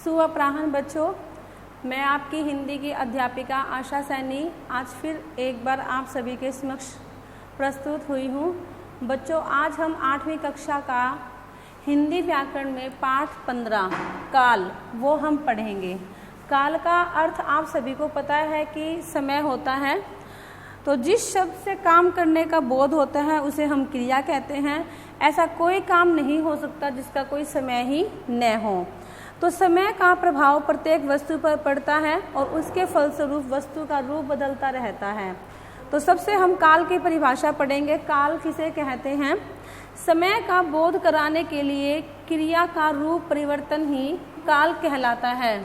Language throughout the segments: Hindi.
सुअपराह्न बच्चों, मैं आपकी हिंदी की अध्यापिका आशा सैनी आज फिर एक बार आप सभी के समक्ष प्रस्तुत हुई हूँ। बच्चों, आज हम 8वीं कक्षा का हिंदी व्याकरण में पाठ 15 काल वो हम पढ़ेंगे। काल का अर्थ आप सभी को पता है कि समय होता है। तो जिस शब्द से काम करने का बोध होता है उसे हम क्रिया कहते हैं। ऐसा कोई काम नहीं हो सकता जिसका कोई समय ही न हो। तो समय का प्रभाव प्रत्येक वस्तु पर पड़ता है और उसके फलस्वरूप वस्तु का रूप बदलता रहता है। तो सबसे हम काल की परिभाषा पढ़ेंगे। काल किसे कहते हैं? समय का बोध कराने के लिए क्रिया का रूप परिवर्तन ही काल कहलाता है।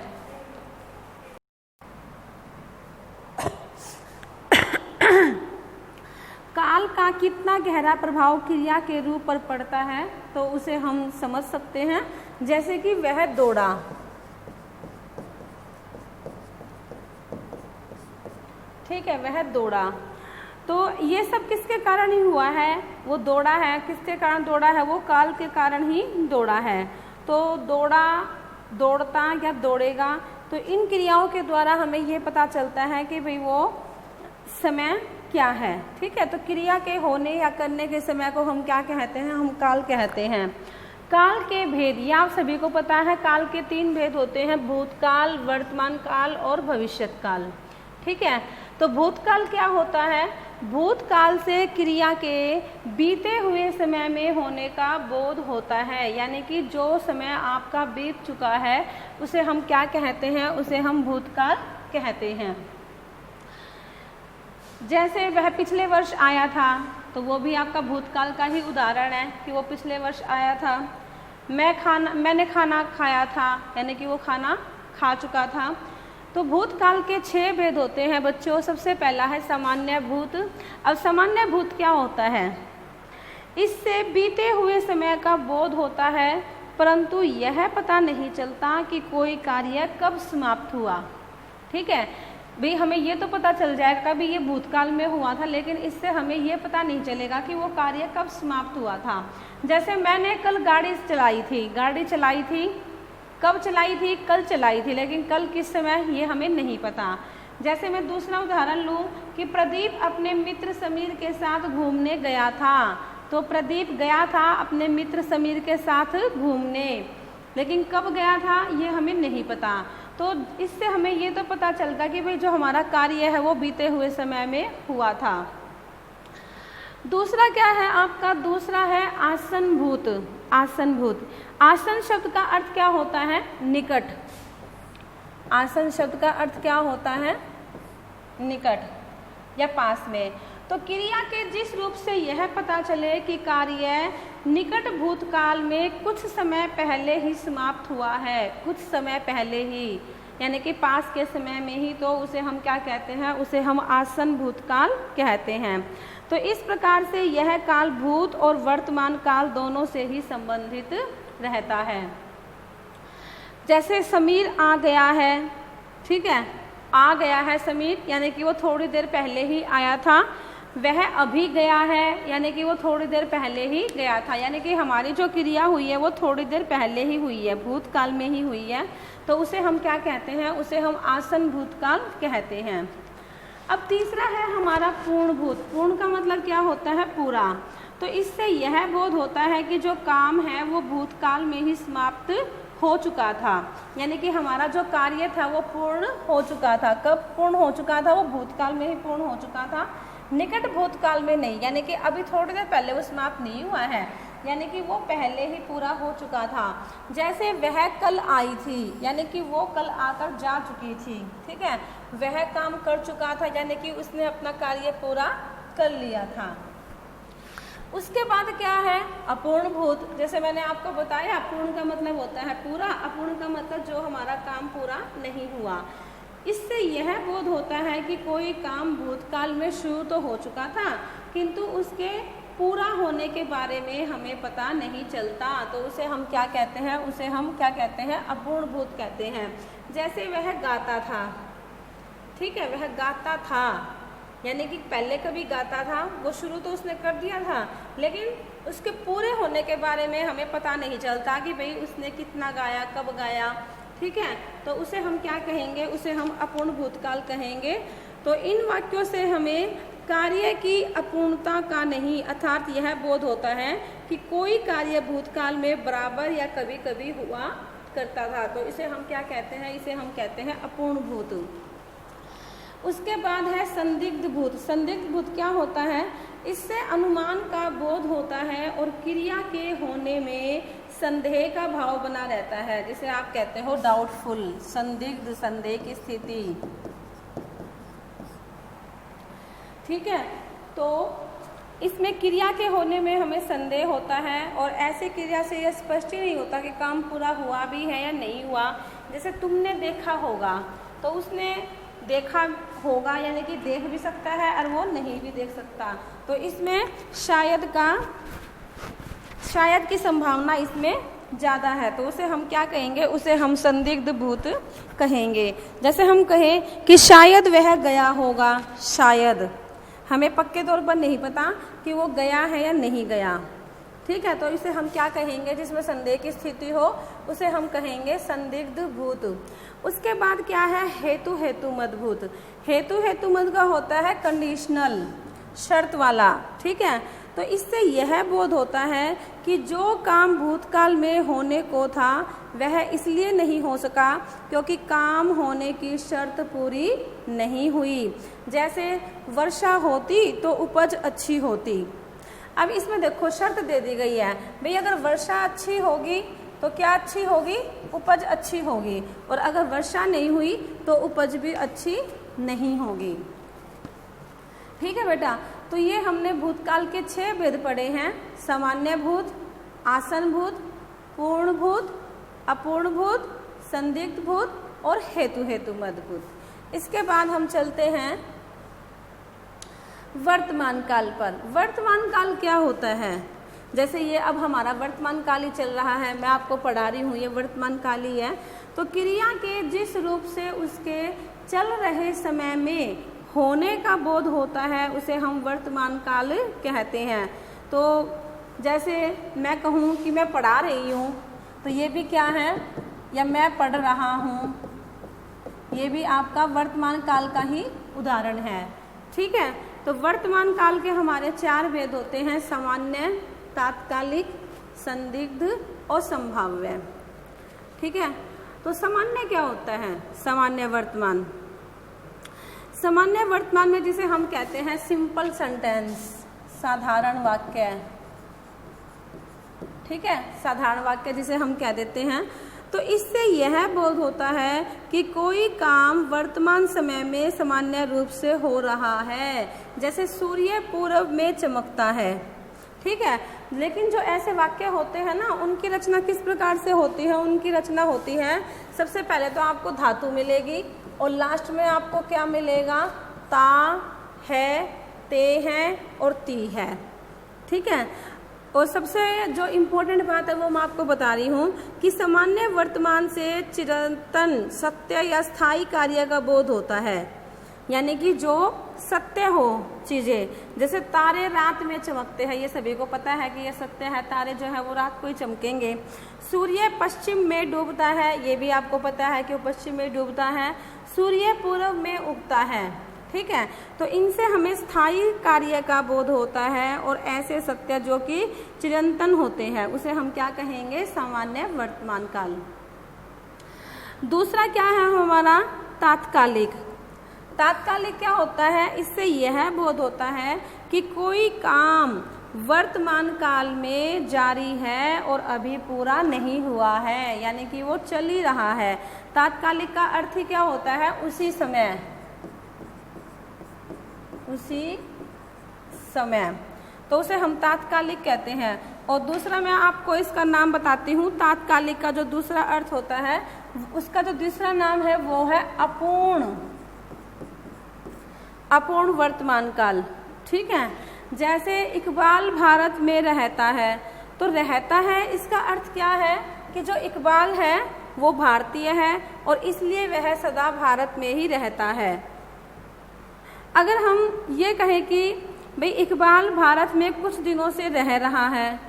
काल का कितना गहरा प्रभाव क्रिया के रूप पर पड़ता है तो उसे हम समझ सकते हैं। जैसे कि वह दौड़ा, ठीक है, वह दौड़ा। तो ये सब किसके कारण ही हुआ है? वो दौड़ा है। किसके कारण दौड़ा है? वो काल के कारण ही दौड़ा है। तो दौड़ा, दौड़ता या दौड़ेगा, तो इन क्रियाओं के द्वारा हमें ये पता चलता है कि भाई वो समय क्या है। ठीक है, तो क्रिया के होने या करने के समय को हम क्या कहते हैं? हम काल कहते हैं। काल के भेद, ये आप सभी को पता है। काल के 3 भेद होते हैं: भूतकाल, वर्तमान काल और भविष्यत काल। ठीक है, तो भूतकाल क्या होता है? भूतकाल से क्रिया के बीते हुए समय में होने का बोध होता है, यानी कि जो समय आपका बीत चुका है उसे हम क्या कहते हैं? उसे हम भूतकाल कहते हैं। जैसे वह पिछले वर्ष आया था, तो वो भी आपका भूतकाल का ही उदाहरण है कि वो पिछले वर्ष आया था। मैंने खाना खाया था, यानी कि वो खाना खा चुका था। तो भूतकाल के 6 भेद होते हैं बच्चों। सबसे पहला है सामान्य भूत। अब सामान्य भूत क्या होता है? इससे बीते हुए समय का बोध होता है, परंतु यह पता नहीं चलता कि कोई कार्य कब समाप्त हुआ। ठीक है भाई, हमें ये तो पता चल जाएगा भी ये भूतकाल में हुआ था, लेकिन इससे हमें ये पता नहीं चलेगा कि वो कार्य कब समाप्त हुआ था। जैसे मैंने कल गाड़ी चलाई थी, कब चलाई थी? कल चलाई थी, लेकिन कल किस समय ये हमें नहीं पता। जैसे मैं दूसरा उदाहरण लूँ कि प्रदीप अपने मित्र समीर के साथ घूमने गया था। तो प्रदीप गया था अपने मित्र समीर के साथ घूमने, लेकिन कब गया था ये हमें नहीं पता। तो इससे हमें ये तो पता चलता कि भाई जो हमारा कार्य है वो बीते हुए समय में हुआ था। दूसरा क्या है आपका? दूसरा है आसनभूत। आसनभूत, आसन शब्द का अर्थ क्या होता है? निकट। आसन शब्द का अर्थ क्या होता है? निकट या पास में। तो क्रिया के जिस रूप से यह पता चले कि कार्य निकट भूतकाल में कुछ समय पहले ही समाप्त हुआ है, कुछ समय पहले ही, यानी कि पास के समय में ही, तो उसे हम क्या कहते हैं? उसे हम आसन भूतकाल कहते हैं। तो इस प्रकार से यह काल भूत और वर्तमान काल दोनों से ही संबंधित रहता है। जैसे समीर आ गया है, ठीक है, आ गया है समीर, यानी कि वो थोड़ी देर पहले ही आया था। वह अभी गया है, यानी कि वो थोड़ी देर पहले ही गया था, यानी कि हमारी जो क्रिया हुई है वो थोड़ी देर पहले ही हुई है, भूतकाल में ही हुई है। तो उसे हम क्या कहते हैं? उसे हम आसन भूतकाल कहते हैं। अब तीसरा है हमारा पूर्णभूत। पूर्ण का मतलब क्या होता है? पूरा। तो इससे यह बोध होता है कि जो काम है वो भूतकाल में ही समाप्त हो चुका था, यानी कि हमारा जो कार्य था वो पूर्ण हो चुका था। कब पूर्ण हो चुका था? वो भूतकाल में ही पूर्ण हो चुका था, निकट भूतकाल में नहीं, यानी कि अभी थोड़ी देर पहले वो समाप्त नहीं हुआ है, यानी कि वो पहले ही पूरा हो चुका था। जैसे वह कल आई थी, यानी कि वो कल आकर जा चुकी थी। ठीक है, वह काम कर चुका था, यानी कि उसने अपना कार्य पूरा कर लिया था। उसके बाद क्या है? अपूर्ण भूत। जैसे मैंने आपको बताया, पूर्ण का मतलब होता है पूरा, अपूर्ण का मतलब जो हमारा काम पूरा नहीं हुआ। इससे यह बोध होता है कि कोई काम भूतकाल में शुरू तो हो चुका था, किंतु उसके पूरा होने के बारे में हमें पता नहीं चलता। तो उसे हम क्या कहते हैं? उसे हम क्या कहते हैं? अपूर्ण भूत कहते हैं। जैसे वह गाता था, ठीक है, वह गाता था, यानी कि पहले कभी गाता था, वो शुरू तो उसने कर दिया था, लेकिन उसके पूरे होने के बारे में हमें पता नहीं चलता कि भाई उसने कितना गाया, कब गाया। ठीक है, तो उसे हम क्या कहेंगे, उसे हम अपूर्ण भूतकाल कहेंगे। तो इन वाक्यों से हमें कार्य की अपूर्णता का नहीं अर्थात यह बोध होता है कि कोई कार्य भूतकाल में बराबर या कभी कभी हुआ करता था। तो इसे हम क्या कहते हैं, इसे हम कहते हैं अपूर्ण भूत। उसके बाद है संदिग्ध भूत। संदिग्ध भूत क्या होता है, इससे अनुमान का बोध होता है और क्रिया के होने में संदेह का भाव बना रहता है, जिसे आप कहते हो डाउटफुल, संदिग्ध, संदेह की स्थिति। ठीक है, तो इसमें क्रिया के होने में हमें संदेह होता है और ऐसे क्रिया से यह स्पष्ट ही नहीं होता कि काम पूरा हुआ भी है या नहीं हुआ। जैसे तुमने देखा होगा, तो उसने देखा होगा यानी कि देख भी सकता है और वो नहीं भी देख सकता, तो इसमें शायद की संभावना इसमें ज़्यादा है, तो उसे हम क्या कहेंगे, उसे हम संदिग्ध भूत कहेंगे। जैसे हम कहें कि शायद वह गया होगा, शायद हमें पक्के तौर पर नहीं पता कि वो गया है या नहीं गया। ठीक है, तो इसे हम क्या कहेंगे, जिसमें संदेह की स्थिति हो उसे हम कहेंगे संदिग्ध भूत। उसके बाद क्या है, हेतु हेतु मद भूत। हेतु हेतु मद का होता है कंडीशनल, शर्त वाला। ठीक है, तो इससे यह बोध होता है कि जो काम भूतकाल में होने को था वह इसलिए नहीं हो सका क्योंकि काम होने की शर्त पूरी नहीं हुई। जैसे वर्षा होती तो उपज अच्छी होती। अब इसमें देखो शर्त दे दी गई है, भाई अगर वर्षा अच्छी होगी तो क्या अच्छी होगी, उपज अच्छी होगी, और अगर वर्षा नहीं हुई तो उपज भी अच्छी नहीं होगी। ठीक है बेटा, तो ये हमने भूतकाल के 6 भेद पढ़े हैं, सामान्य भूत, आसन भूत, पूर्ण भूत, अपूर्ण भूत, संदिग्ध भूत और हेतु हेतु मद भूत। इसके बाद हम चलते हैं वर्तमान काल पर। वर्तमान काल क्या होता है, जैसे ये अब हमारा वर्तमान काल ही चल रहा है, मैं आपको पढ़ा रही हूँ, ये वर्तमान काल ही है। तो क्रिया के जिस रूप से उसके चल रहे समय में होने का बोध होता है उसे हम वर्तमान काल कहते हैं। तो जैसे मैं कहूँ कि मैं पढ़ा रही हूँ, तो ये भी क्या है, या मैं पढ़ रहा हूँ, ये भी आपका वर्तमान काल का ही उदाहरण है। ठीक है, तो वर्तमान काल के हमारे 4 भेद होते हैं, सामान्य, तात्कालिक, संदिग्ध और संभाव्य। ठीक है, तो सामान्य क्या होता है, सामान्य वर्तमान। सामान्य वर्तमान में जिसे हम कहते हैं सिंपल सेंटेंस, साधारण वाक्य। ठीक है, साधारण वाक्य जिसे हम कह देते हैं। तो इससे यह बोध होता है कि कोई काम वर्तमान समय में सामान्य रूप से हो रहा है, जैसे सूर्य पूरब में चमकता है। ठीक है, लेकिन जो ऐसे वाक्य होते हैं ना, उनकी रचना किस प्रकार से होती है, उनकी रचना होती है, सबसे पहले तो आपको धातु मिलेगी और लास्ट में आपको क्या मिलेगा, ता है, ते है और ती है। ठीक है, और सबसे जो इम्पोर्टेंट बात है वो मैं आपको बता रही हूँ कि सामान्य वर्तमान से चिरंतन, सत्य या स्थायी कार्य का बोध होता है, यानी कि जो सत्य हो चीज़ें, जैसे तारे रात में चमकते हैं, ये सभी को पता है कि ये सत्य है, तारे जो है वो रात को ही चमकेंगे। सूर्य पश्चिम में डूबता है, ये भी आपको पता है कि वो पश्चिम में डूबता है। सूर्य पूर्व में उगता है। ठीक है, तो इनसे हमें स्थायी कार्य का बोध होता है और ऐसे सत्य जो कि चिरंतन होते हैं उसे हम क्या कहेंगे, सामान्य वर्तमान काल। दूसरा क्या है हमारा, तात्कालिक। तात्कालिक क्या होता है, इससे यह बोध होता है कि कोई काम वर्तमान काल में जारी है और अभी पूरा नहीं हुआ है, यानी कि वो चल ही रहा है। तात्कालिक का अर्थ ही क्या होता है, उसी समय, उसी समय, तो उसे हम तात्कालिक कहते हैं। और दूसरा मैं आपको इसका नाम बताती हूँ, तात्कालिक का जो दूसरा अर्थ होता है उसका जो दूसरा नाम है वो है अपूर्ण, अपूर्ण वर्तमान काल। ठीक है, जैसे इकबाल भारत में रहता है, तो रहता है इसका अर्थ क्या है कि जो इकबाल है वो भारतीय है और इसलिए वह सदा भारत में ही रहता है। अगर हम ये कहें कि भाई इकबाल भारत में कुछ दिनों से रह रहा है,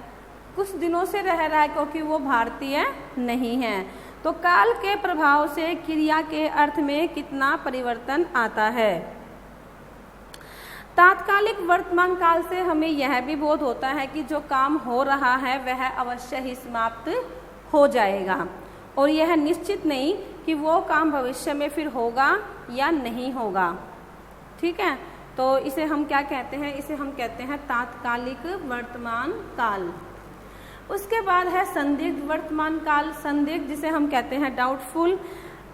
कुछ दिनों से रह रहा है क्योंकि वो भारतीय नहीं है, तो काल के प्रभाव से क्रिया के अर्थ में कितना परिवर्तन आता है। तात्कालिक वर्तमान काल से हमें यह भी बोध होता है कि जो काम हो रहा है वह अवश्य ही समाप्त हो जाएगा और यह निश्चित नहीं कि वो काम भविष्य में फिर होगा या नहीं होगा। ठीक है, तो इसे हम क्या कहते हैं, इसे हम कहते हैं तात्कालिक वर्तमान काल। उसके बाद है संदिग्ध वर्तमान काल। संदिग्ध जिसे हम कहते हैं डाउटफुल,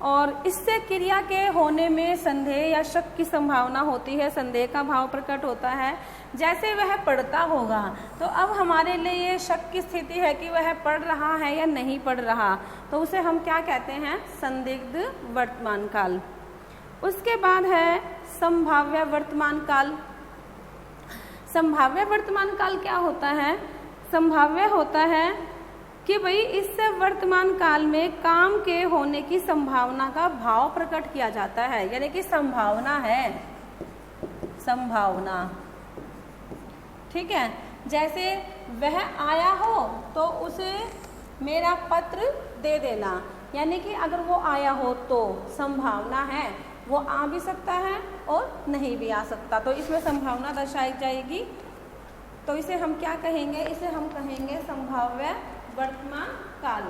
और इससे क्रिया के होने में संदेह या शक की संभावना होती है, संदेह का भाव प्रकट होता है। जैसे वह पढ़ता होगा तो अब हमारे लिए ये शक की स्थिति है कि वह पढ़ रहा है या नहीं पढ़ रहा, तो उसे हम क्या कहते हैं, संदिग्ध वर्तमान काल। उसके बाद है संभाव्य वर्तमान काल। संभाव्य वर्तमान काल क्या होता है, संभाव्य होता है कि भाई इससे वर्तमान काल में काम के होने की संभावना का भाव प्रकट किया जाता है, यानी कि संभावना है, संभावना। ठीक है, जैसे वह आया हो तो उसे मेरा पत्र दे देना, यानी कि अगर वो आया हो तो संभावना है, वो आ भी सकता है और नहीं भी आ सकता, तो इसमें संभावना दर्शाई जाएगी। तो इसे हम क्या कहेंगे, इसे हम कहेंगे संभाव्य वर्तमान काल।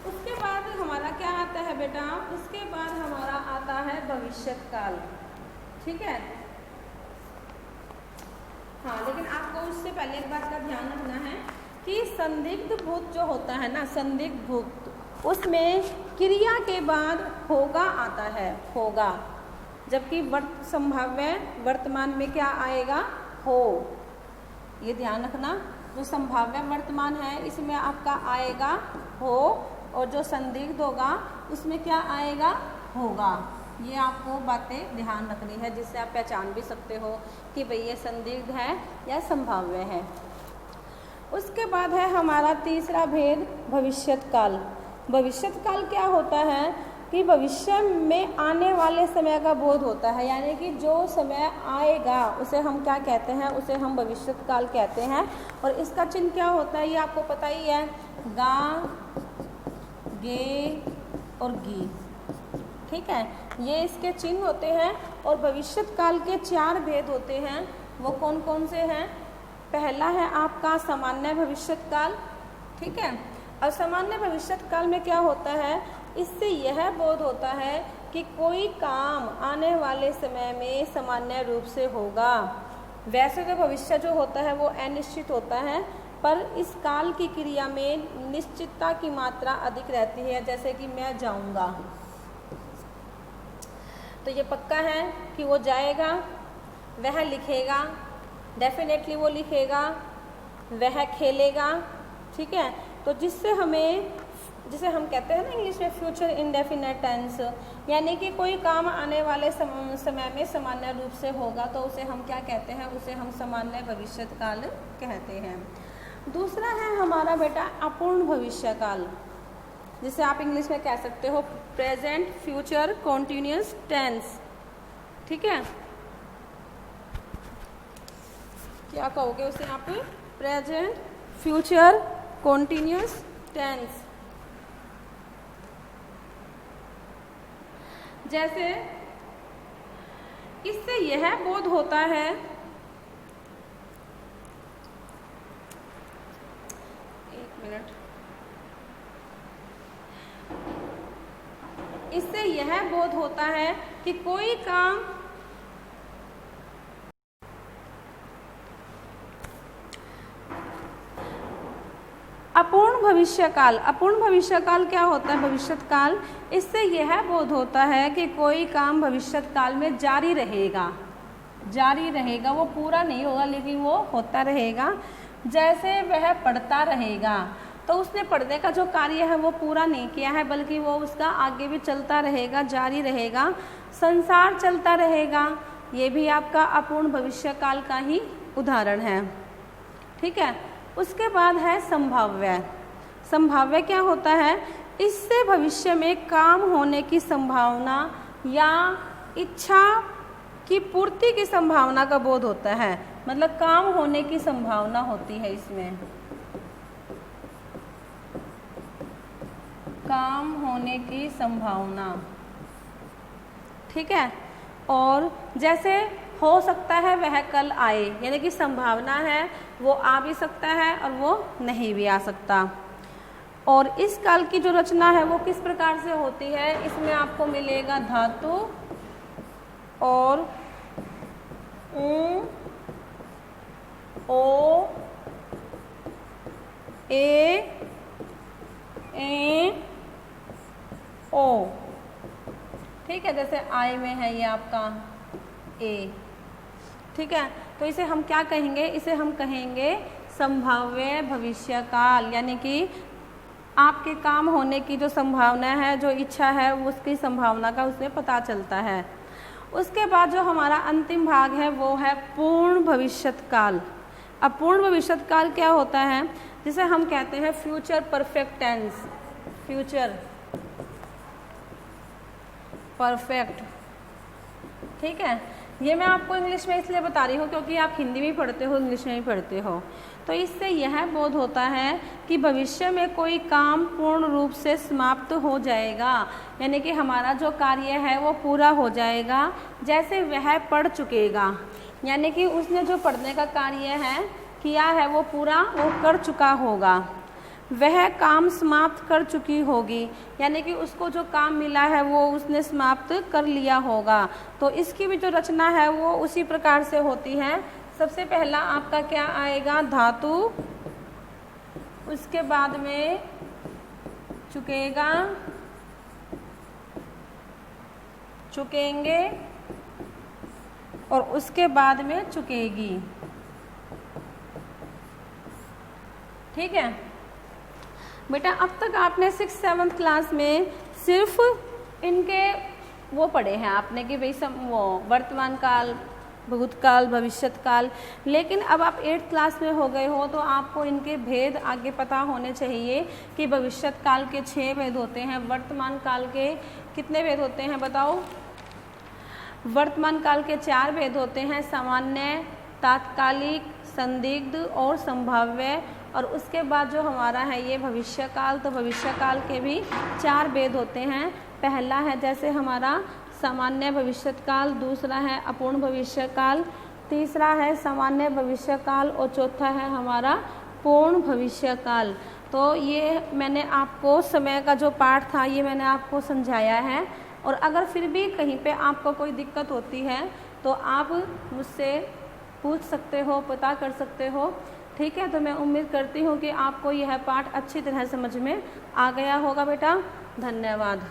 उसके बाद हमारा क्या आता है बेटा, उसके बाद हमारा आता है भविष्यत काल। ठीक है, हाँ, लेकिन आपको उससे पहले एक बात का ध्यान रखना है कि संदिग्ध भूत जो होता है ना, संदिग्ध भूत, उसमें क्रिया के बाद होगा आता है, होगा, जबकि संभाव्य वर्तमान में क्या आएगा, हो। ये ध्यान रखना, जो संभाव्य वर्तमान है इसमें आपका आएगा हो, और जो संदिग्ध होगा उसमें क्या आएगा, होगा। ये आपको बातें ध्यान रखनी है, जिससे आप पहचान भी सकते हो कि भाई ये संदिग्ध है या संभाव्य है। उसके बाद है हमारा तीसरा भेद भविष्यत काल। भविष्यत काल क्या होता है कि भविष्य में आने वाले समय का बोध होता है, यानी कि जो समय आएगा उसे हम क्या कहते हैं, उसे हम भविष्यत काल कहते हैं। और इसका चिन्ह क्या होता है ये आपको पता ही है, गा, गे और गी। ठीक है, ये इसके चिन्ह होते हैं। और भविष्यत काल के 4 भेद होते हैं, वो कौन कौन से हैं। पहला है आपका सामान्य भविष्यत काल। ठीक है, और सामान्य भविष्यत काल में क्या होता है, इससे यह बोध होता है कि कोई काम आने वाले समय में सामान्य रूप से होगा। वैसे तो भविष्य जो होता है वो अनिश्चित होता है, पर इस काल की क्रिया में निश्चितता की मात्रा अधिक रहती है। जैसे कि मैं जाऊंगा, तो ये पक्का है कि वो जाएगा, वह लिखेगा, डेफिनेटली वो लिखेगा, वह खेलेगा। ठीक है, तो जिससे हम कहते हैं ना इंग्लिश में फ्यूचर इंडेफिनेट टेंस, यानी कि कोई काम आने वाले समय में सामान्य रूप से होगा, तो उसे हम क्या कहते हैं, उसे हम सामान्य भविष्यत काल कहते हैं। दूसरा है हमारा बेटा अपूर्ण भविष्य काल, जिसे आप इंग्लिश में कह सकते हो प्रेजेंट फ्यूचर कॉन्टिन्यूअस टेंस। ठीक है, क्या कहोगे उसे आप, प्रेजेंट फ्यूचर कॉन्टिन्यूअस टेंस। जैसे इससे यह बोध होता है, एक मिनट, इससे यह बोध होता है कि कोई काम अपूर्ण भविष्यकाल। अपूर्ण भविष्यकाल क्या होता है, भविष्यत काल, इससे यह बोध होता है कि कोई काम भविष्यत काल में जारी रहेगा, जारी रहेगा, वो पूरा नहीं होगा लेकिन वो होता रहेगा। जैसे वह पढ़ता रहेगा, तो उसने पढ़ने का जो कार्य है वो पूरा नहीं किया है, बल्कि वो उसका आगे भी चलता रहेगा, जारी रहेगा। संसार चलता रहेगा, ये भी आपका अपूर्ण भविष्यकाल का ही उदाहरण है। ठीक है, उसके बाद है संभाव्य। संभाव्य क्या होता है, इससे भविष्य में काम होने की संभावना या इच्छा की पूर्ति की संभावना का बोध होता है, मतलब काम होने की संभावना होती है इसमें। काम होने की संभावना। ठीक है, और जैसे हो सकता है वह कल आए, यानी कि संभावना है वो आ भी सकता है और वो नहीं भी आ सकता। और इस काल की जो रचना है वो किस प्रकार से होती है, इसमें आपको मिलेगा धातु और ऊ, ओ, ए, ओ। ठीक है, जैसे आय में है ये आपका ए। ठीक है, तो इसे हम क्या कहेंगे, इसे हम कहेंगे संभाव्य भविष्यकाल, यानी कि आपके काम होने की जो संभावना है, जो इच्छा है, उसकी संभावना का उससे पता चलता है। उसके बाद जो हमारा अंतिम भाग है वो है पूर्ण भविष्यकाल। अब पूर्ण भविष्यकाल क्या होता है, जिसे हम कहते हैं future perfect tense. Future perfect. ठीक है, ये मैं आपको इंग्लिश में इसलिए बता रही हूँ क्योंकि आप हिंदी में पढ़ते हो, इंग्लिश में भी पढ़ते हो। तो इससे यह बोध होता है कि भविष्य में कोई काम पूर्ण रूप से समाप्त हो जाएगा, यानी कि हमारा जो कार्य है वो पूरा हो जाएगा, जैसे वह पढ़ चुकेगा, यानी कि उसने जो पढ़ने का कार्य है किया है वो पूरा वो कर चुका होगा। वह काम समाप्त कर चुकी होगी, यानी कि उसको जो काम मिला है वो उसने समाप्त कर लिया होगा। तो इसकी भी जो रचना है वो उसी प्रकार से होती है। सबसे पहला आपका क्या आएगा, धातु, उसके बाद में चुकेगा, चुकेंगे, और उसके बाद में चुकेगी। ठीक है बेटा, अब तक आपने 6th-7th क्लास में सिर्फ इनके वो पढ़े हैं आपने कि भाई वो वर्तमान काल, भूतकाल, भविष्यकाल, लेकिन अब आप 8th क्लास में हो गए हो तो आपको इनके भेद आगे पता होने चाहिए कि भविष्यकाल के 6 भेद होते हैं, वर्तमान काल के कितने भेद होते हैं बताओ। वर्तमान काल के 4 भेद होते हैं, सामान्य, तात्कालिक, संदिग्ध और संभाव्य। और उसके बाद जो हमारा है ये भविष्यकाल, तो भविष्यकाल के भी 4 भेद होते हैं। पहला है जैसे हमारा सामान्य भविष्यकाल, दूसरा है अपूर्ण भविष्यकाल, तीसरा है सामान्य भविष्यकाल और चौथा है हमारा पूर्ण भविष्यकाल। तो ये मैंने आपको समय का जो पाठ था ये मैंने आपको समझाया है। और अगर फिर भी कहीं पे आपको कोई दिक्कत होती है तो आप मुझसे पूछ सकते हो, पता कर सकते हो। ठीक है, तो मैं उम्मीद करती हूँ कि आपको यह पाठ अच्छी तरह समझ में आ गया होगा बेटा। धन्यवाद।